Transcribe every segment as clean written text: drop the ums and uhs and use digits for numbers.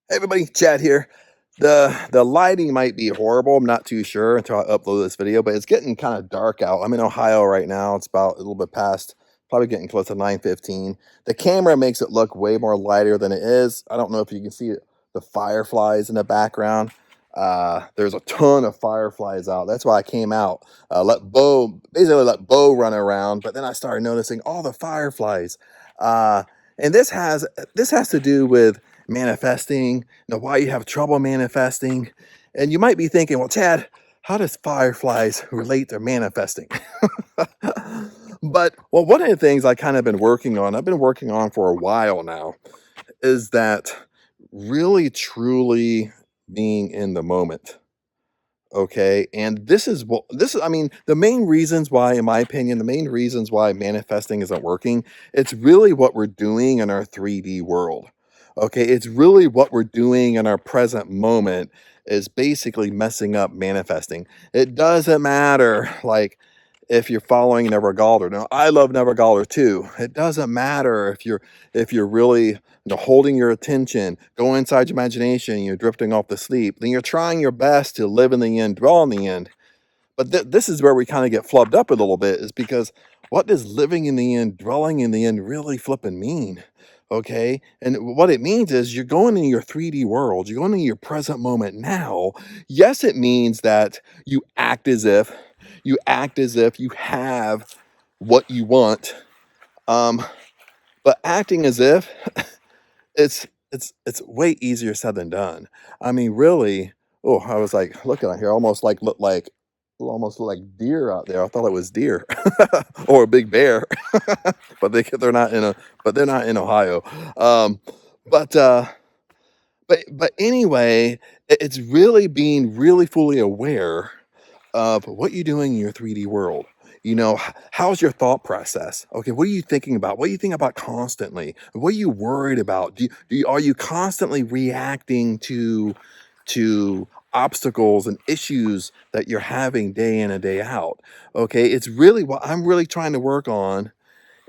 Hey everybody, Chad here. The lighting might be horrible. I'm not too sure until I upload this video, but it's getting kind of dark out. I'm in Ohio right now. It's about a little bit past, probably getting close to 9:15. The camera makes it look way more lighter than it is. I don't know if you can see the fireflies in the background. There's a ton of fireflies out. That's why I came out. Let Bo run around, but then I started noticing all the fireflies. Uh, and this has to do with manifesting, why you have trouble manifesting. And you might be thinking, well, Chad, how does fireflies relate to manifesting? But, well, one of the things I kind of been working on, I've been working on for a while now, is that really truly being in the moment. Okay. And I mean, the main reasons why, in my opinion, the main reasons why manifesting isn't working, it's really what we're doing in our 3D world. Okay. It's really what we're doing in our present moment is basically messing up manifesting. It doesn't matter, like, if you're following Never Galder. Now, I love Never Galder too. It doesn't matter if you're really holding your attention, go inside your imagination, you're drifting off to sleep, then you're trying your best to live in the end, dwell in the end. But this is where we kind of get flubbed up a little bit, is because what does living in the end, dwelling in the end really flipping mean? Okay. And what it means is you're going in your 3D world, you're going in your present moment now. Yes, it means that you act as if you have what you want. Um, but acting as if it's way easier said than done. I mean, really. Oh, I was like looking out here, almost look like deer out there. I thought it was deer or a big bear, but they're not in Ohio. Um, but uh, but anyway, it's really being really fully aware of what you're doing in your 3D world. How's your thought process? Okay, what are you thinking about? What do you think about constantly? What are you worried about? Are you constantly reacting to obstacles and issues that you're having day in and day out? Okay, it's really what I'm really trying to work on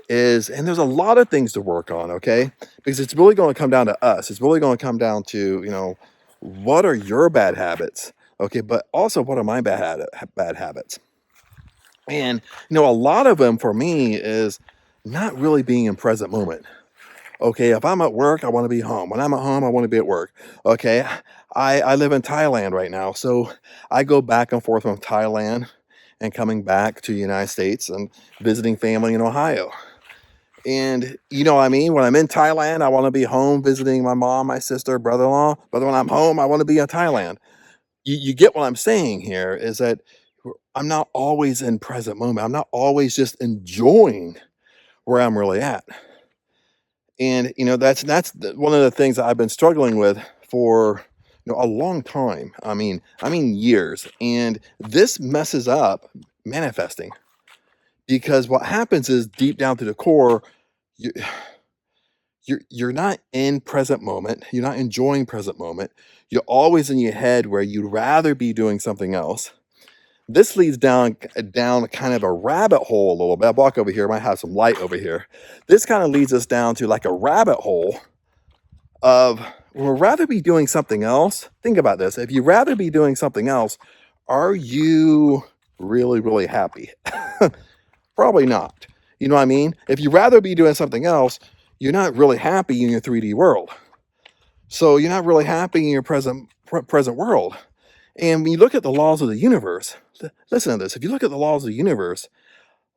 and there's a lot of things to work on, okay? Because it's really going to come down to us. It's really going to come down to, what are your bad habits? Okay, but also what are my bad habits? And a lot of them for me is not really being in present moment. Okay, if I'm at work, I want to be home. When I'm at home, I want to be at work. Okay, I live in Thailand right now, so I go back and forth from Thailand and coming back to the United States and visiting family in Ohio. And you know what I mean? When I'm in Thailand, I want to be home visiting my mom, my sister, brother-in-law. But when I'm home, I want to be in Thailand. You get what I'm saying here is that I'm not always in present moment. I'm not always just enjoying where I'm really at. And one of the things that I've been struggling with for a long time. I mean years. And this messes up manifesting because what happens is deep down to the core, you you're not in present moment. You're not enjoying present moment. You're always in your head where you'd rather be doing something else. This leads down kind of a rabbit hole a little bit. I walk over here, I might have some light over here. This kind of leads us down to like a rabbit hole of we'd rather be doing something else. Think about this. If you'd rather be doing something else, are you really, really happy? Probably not. You know what I mean? If you'd rather be doing something else, you're not really happy in your 3D world. So you're not really happy in your present world. And when you look at the laws of the universe, listen to this. If you look at the laws of the universe,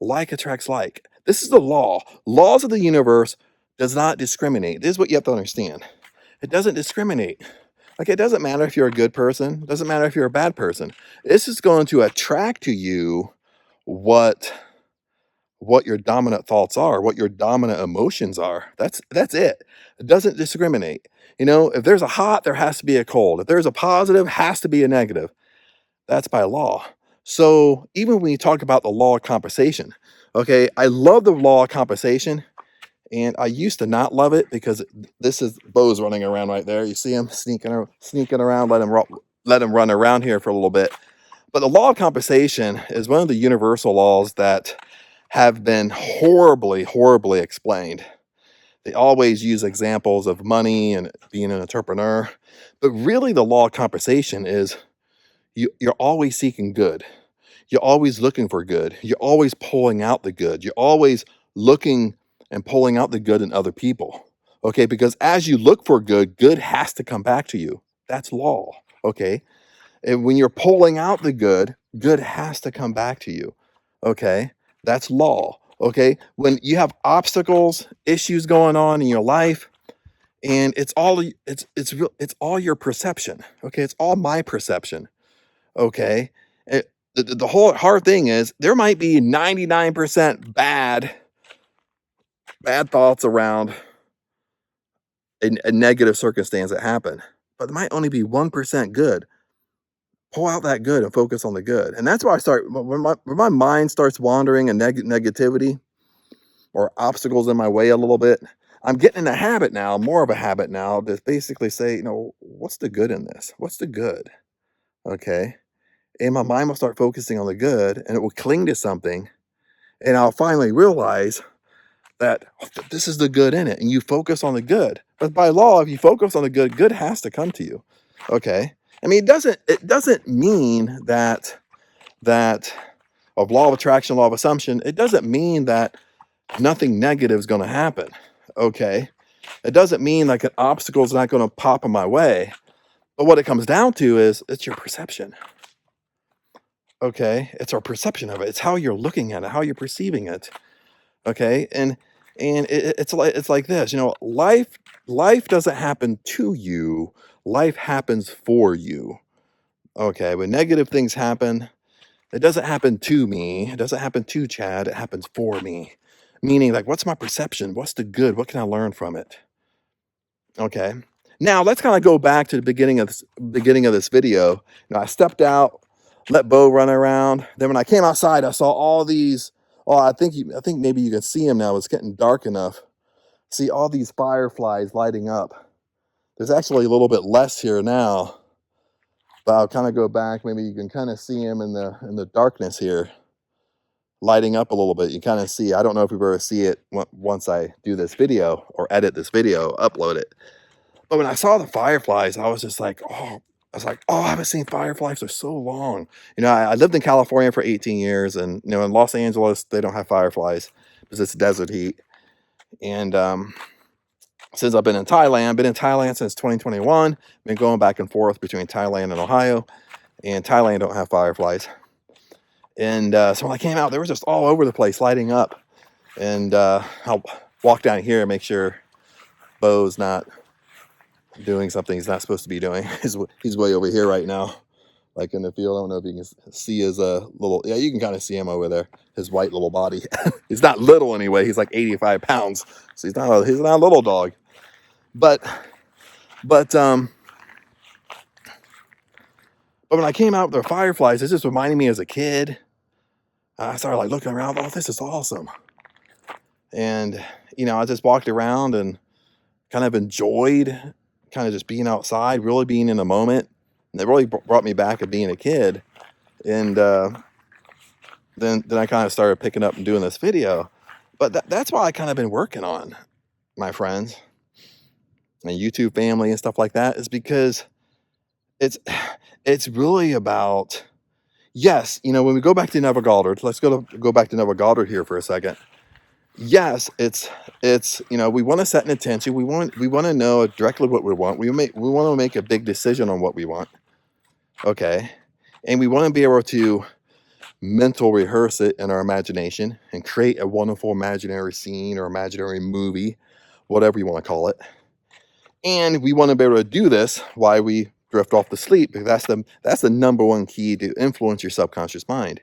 like attracts like. This is the law. Laws of the universe does not discriminate. This is what you have to understand. It doesn't discriminate. Like, it doesn't matter if you're a good person. It doesn't matter if you're a bad person. This is going to attract to you what your dominant thoughts are, what your dominant emotions are. That's it. It doesn't discriminate. If there's a hot, there has to be a cold. If there's a positive, has to be a negative. That's by law. So even when you talk about the law of compensation, okay, I love the law of compensation, and I used to not love it because this is Bo's running around right there. You see him sneaking around. Let him run around here for a little bit. But the law of compensation is one of the universal laws that have been horribly, horribly explained. They always use examples of money and being an entrepreneur. But really, the law of compensation is you're always seeking good. You're always looking for good. You're always pulling out the good. You're always looking and pulling out the good in other people. Okay, because as you look for good, good has to come back to you. That's law. Okay. And when you're pulling out the good, good has to come back to you. Okay. That's law. Okay. When you have obstacles, issues going on in your life, and it's all your perception. Okay. It's all my perception. Okay. The whole hard thing is there might be 99% bad thoughts around a negative circumstance that happen, but there might only be 1% good. Pull out that good and focus on the good. And that's why I start when my mind starts wandering and negativity or obstacles in my way a little bit. I'm getting in a habit now, more of a habit now, to basically say, what's the good in this? What's the good? Okay. And my mind will start focusing on the good and it will cling to something. And I'll finally realize that this is the good in it. And you focus on the good. But by law, if you focus on the good, good has to come to you. Okay. I mean, it doesn't mean that of law of attraction, law of assumption, it doesn't mean that nothing negative is going to happen. Okay. It doesn't mean like an obstacle is not going to pop in my way. But what it comes down to is it's your perception. Okay. It's our perception of it. It's how you're looking at it, how you're perceiving it. Okay. And it's like this, life doesn't happen to you. Life happens for you. Okay. When negative things happen, it doesn't happen to me. It doesn't happen to Chad. It happens for me. Meaning, like, what's my perception? What's the good? What can I learn from it? Okay. Now let's kind of go back to the beginning of this video. I stepped out, let Bo run around. Then when I came outside, I saw all these. Oh, I think maybe you can see them now. It's getting dark enough. See all these fireflies lighting up. There's actually a little bit less here now, but I'll kind of go back. Maybe you can kind of see them in the darkness here, lighting up a little bit. You kind of see. I don't know if we ever see it once I do this video or edit this video, upload it. But when I saw the fireflies, I was just like, oh, I haven't seen fireflies for so long. I lived in California for 18 years, and in Los Angeles they don't have fireflies because it's desert heat. And since I've been in Thailand since 2021. Been going back and forth between Thailand and Ohio, and Thailand don't have fireflies. And so when I came out, they were just all over the place, lighting up. And I'll walk down here and make sure Bo's not doing something he's not supposed to be doing. He's way over here right now, like in the field. I don't know if you can see his little. Yeah, you can kind of see him over there. His white little body. He's not little anyway. He's like 85 pounds, so he's not a little dog. But when I came out with the fireflies, it just reminded me as a kid. I started like looking around. Oh, this is awesome. And I just walked around and kind of enjoyed kind of just being outside, really being in the moment. And it really brought me back of being a kid. And then I kind of started picking up and doing this video. But that's why I kind of been working on, my friends, my YouTube family and stuff like that, is because it's really about, yes, when we go back to Neville Goddard, let's go back to Neville Goddard here for a second. Yes, it's we want to set an intention. We want to know directly what we want. We want to make a big decision on what we want. Okay. And we want to be able to mental rehearse it in our imagination and create a wonderful imaginary scene or imaginary movie, whatever you want to call it. And we want to be able to do this while we drift off to sleep, because that's the number one key to influence your subconscious mind.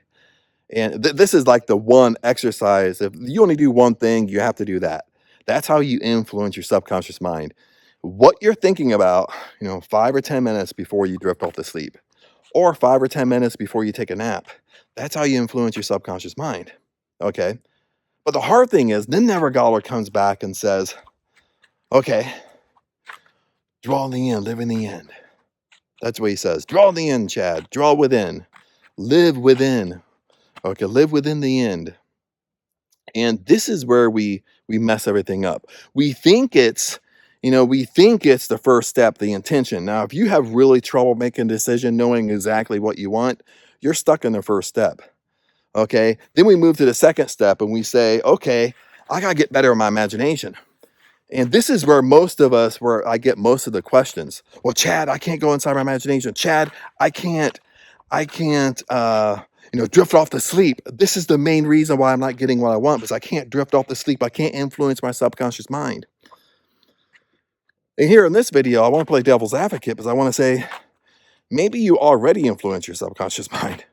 And this is like the one exercise. If you only do one thing, you have to do that. That's how you influence your subconscious mind. What you're thinking about, 5 or 10 minutes before you drift off to sleep, or 5 or 10 minutes before you take a nap. That's how you influence your subconscious mind. Okay. But the hard thing is, then Never Galler comes back and says, okay, draw in the end, live in the end. That's what he says. Draw in the end, Chad. Draw within. Live within. Okay, live within the end. And this is where we mess everything up. We think it's, we think it's the first step, the intention. Now, if you have really trouble making a decision, knowing exactly what you want, you're stuck in the first step. Okay. Then we move to the second step and we say, okay, I got to get better in my imagination. And this is where I get most of the questions. Well, Chad, I can't go inside my imagination. Chad, I can't, I can't drift off to sleep. This is the main reason why I'm not getting what I want because I can't drift off to sleep. I can't influence my subconscious mind. And here in this video, I want to play devil's advocate because I want to say maybe you already influence your subconscious mind.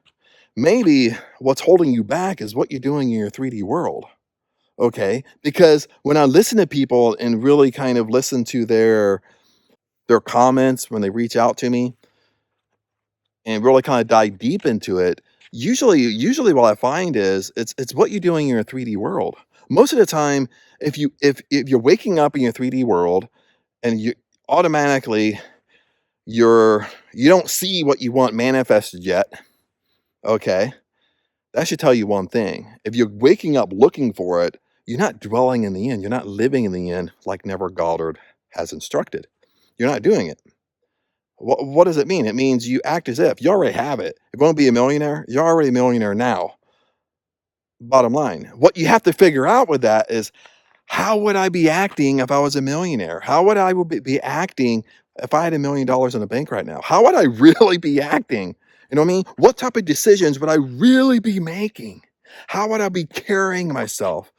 Maybe what's holding you back is what you're doing in your 3D world. Okay? Because when I listen to people and really kind of listen to their comments when they reach out to me and really kind of dive deep into it, usually what I find is it's what you're doing in your 3D world. Most of the time, if you're waking up in your 3D world and you automatically you don't see what you want manifested yet, okay? That should tell you one thing. If you're waking up looking for it, you're not dwelling in the end. You're not living in the end like Never Goddard has instructed. You're not doing it. What does it mean? It means you act as if you already have it. If you want to be a millionaire, you're already a millionaire now. Bottom line. What you have to figure out with that is how would I be acting if I was a millionaire? How would I be acting if I had $1 million in the bank right now? How would I really be acting? You know what I mean? What type of decisions would I really be making? How would I be carrying myself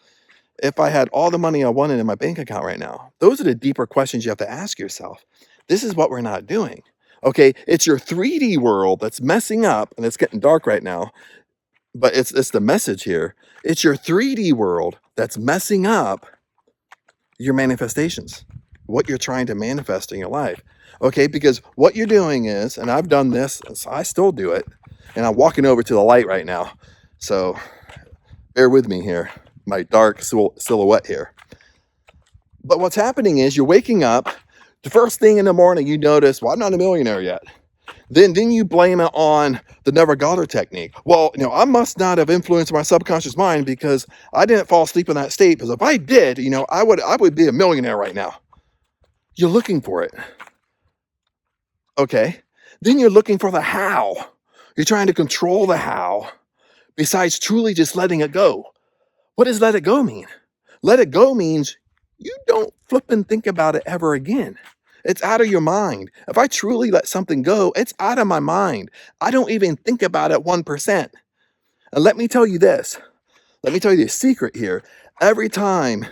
if I had all the money I wanted in my bank account right now? Those are the deeper questions you have to ask yourself. This is what we're not doing. Okay, it's your 3D world that's messing up, and it's getting dark right now, but it's the message here. It's your 3D world that's messing up your manifestations, what you're trying to manifest in your life. Okay, because what you're doing is, and I've done this, so I still do it, and I'm walking over to the light right now. So bear with me here, my dark silhouette here. But what's happening is you're waking up, the first thing in the morning you notice, well, I'm not a millionaire yet. Then you blame it on the Never Goddard technique. Well, I must not have influenced my subconscious mind because I didn't fall asleep in that state. Because if I did, I would be a millionaire right now. You're looking for it. Okay. Then you're looking for the how. You're trying to control the how besides truly just letting it go. What does let it go mean? Let it go means you don't flip and think about it ever again. It's out of your mind. If I truly let something go, it's out of my mind. I don't even think about it 1%. And let me tell you this. Let me tell you the secret here. Every time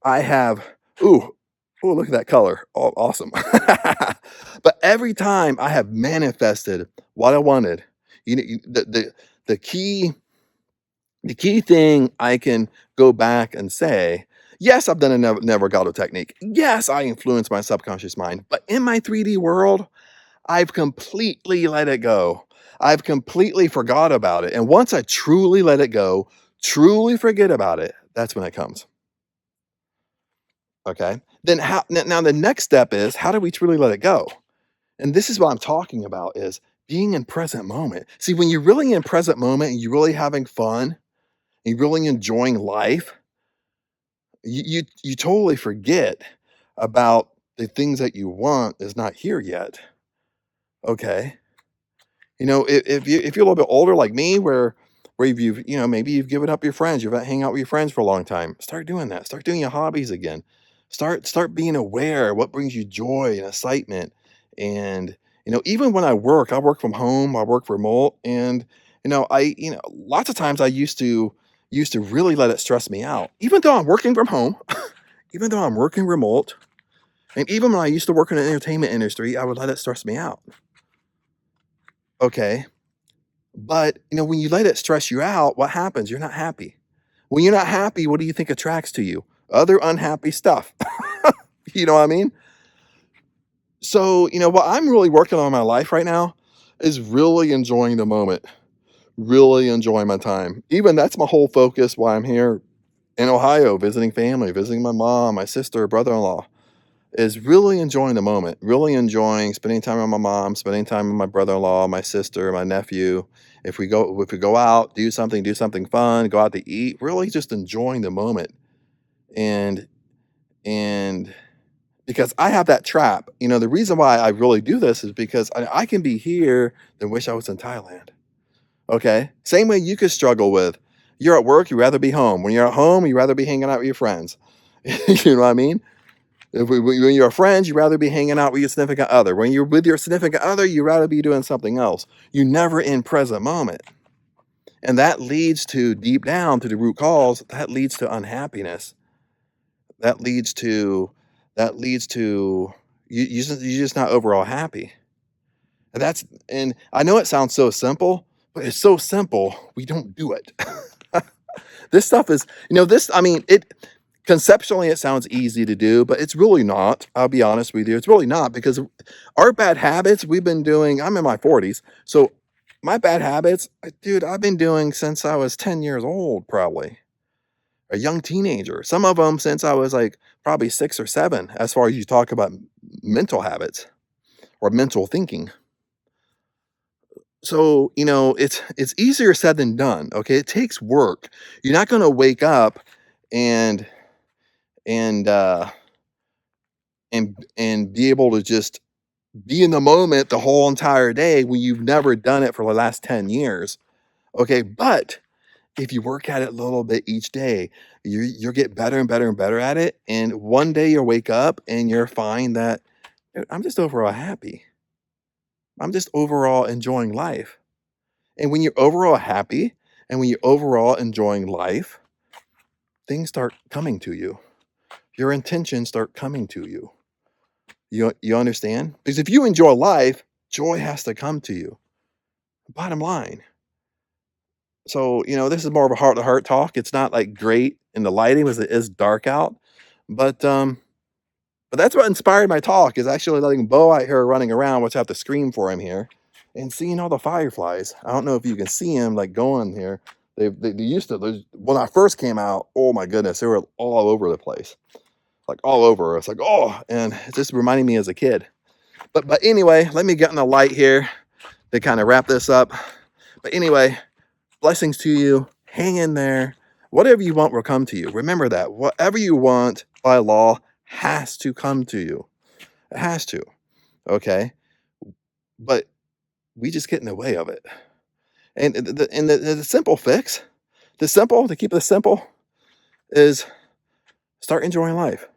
I have, look at that color. Oh, awesome. But every time I have manifested what I wanted, the key the key thing I can go back and say, yes, I've done a never Goddard technique. Yes, I influence my subconscious mind, but in my 3D world, I've completely let it go. I've completely forgot about it. And once I truly let it go, truly forget about it, that's when it comes. Okay. Then now the next step is how do we truly let it go? And this is what I'm talking about is being in present moment. See, when you're really in present moment and you're really having fun, and you're really enjoying life, you totally forget about the things that you want is not here yet. Okay. If you're a little bit older like me, where you've maybe you've given up your friends, you've not hanging out with your friends for a long time. Start doing that. Start doing your hobbies again. Start being aware of what brings you joy and excitement. And even when I work from home, I work remote, and lots of times I used to really let it stress me out. Even though I'm working from home, even though I'm working remote, and even when I used to work in the entertainment industry, I would let it stress me out. Okay. But, when you let it stress you out, what happens? You're not happy. When you're not happy, what do you think attracts to you? Other unhappy stuff. You know what I mean? So, what I'm really working on in my life right now is really enjoying the moment, really enjoying my time. Even that's my whole focus why I'm here in Ohio visiting family, visiting my mom, my sister, brother in law. is really enjoying the moment, really enjoying spending time with my mom, spending time with my brother-in-law, my sister, my nephew. If we go out, do something fun, go out to eat, really just enjoying the moment. And and because I have that trap, the reason why I really do this is because I can be here and wish I was in Thailand. Okay. Same way you could struggle with you're at work, you rather be home. When you're at home, you rather be hanging out with your friends. You know what I mean? When you're friends, you'd rather be hanging out with your significant other. When you're with your significant other, you'd rather be doing something else. You never in present moment. And that leads to deep down to the root cause, that leads to unhappiness. That leads to you're just not overall happy. And I know it sounds so simple, but it's so simple, we don't do it. This stuff is, this, I mean, conceptually it sounds easy to do, but it's really not. I'll be honest with you. It's really not because our bad habits we've been doing, I'm in my 40s. So my bad habits, dude, I've been doing since I was 10 years old, probably a young teenager. Some of them since I was like probably 6 or 7, as far as you talk about mental habits or mental thinking. So, it's easier said than done. Okay. It takes work. You're not going to wake up and, and, uh, and be able to just be in the moment the whole entire day when you've never done it for the last 10 years. Okay. But if you work at it a little bit each day, you'll get better and better and better at it. And one day you'll wake up and you'll find that "Dude, I'm just overall happy. I'm just overall enjoying life." And when you're overall happy and when you're overall enjoying life, things start coming to you. Your intentions start coming to you. You understand? Because if you enjoy life, joy has to come to you. Bottom line. So, this is more of a heart to heart talk. It's not like great in the lighting as it is dark out. But but that's what inspired my talk is actually letting Bo out here running around, which I have to scream for him here, and seeing all the fireflies. I don't know if you can see them like going here. They used to when I first came out. Oh my goodness, they were all over the place, like all over. It's like and it just reminding me as a kid. But anyway, let me get in the light here to kind of wrap this up. But anyway, blessings to you. Hang in there. Whatever you want will come to you. Remember that. Whatever you want by law has to come to you. It has to. Okay. But we just get in the way of it. And the simple fix, to keep it simple, is start enjoying life.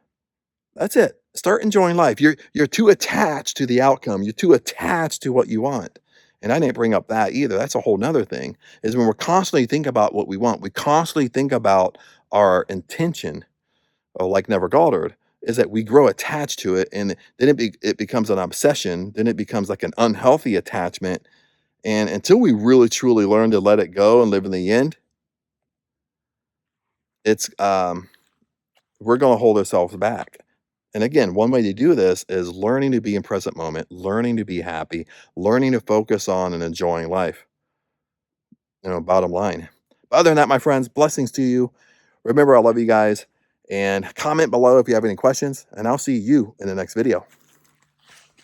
That's it. Start enjoying life. You're too attached to the outcome. You're too attached to what you want. And I didn't bring up that either. That's a whole nother thing. Is when we're constantly think about what we want, we constantly think about our intention, like Never Goddard, is that we grow attached to it, and then it becomes an obsession. Then it becomes like an unhealthy attachment. And until we really truly learn to let it go and live in the end, it's we're going to hold ourselves back. And again, one way to do this is learning to be in present moment, learning to be happy, learning to focus on and enjoying life. Bottom line. But other than that, my friends, blessings to you. Remember, I love you guys. And comment below if you have any questions, and I'll see you in the next video.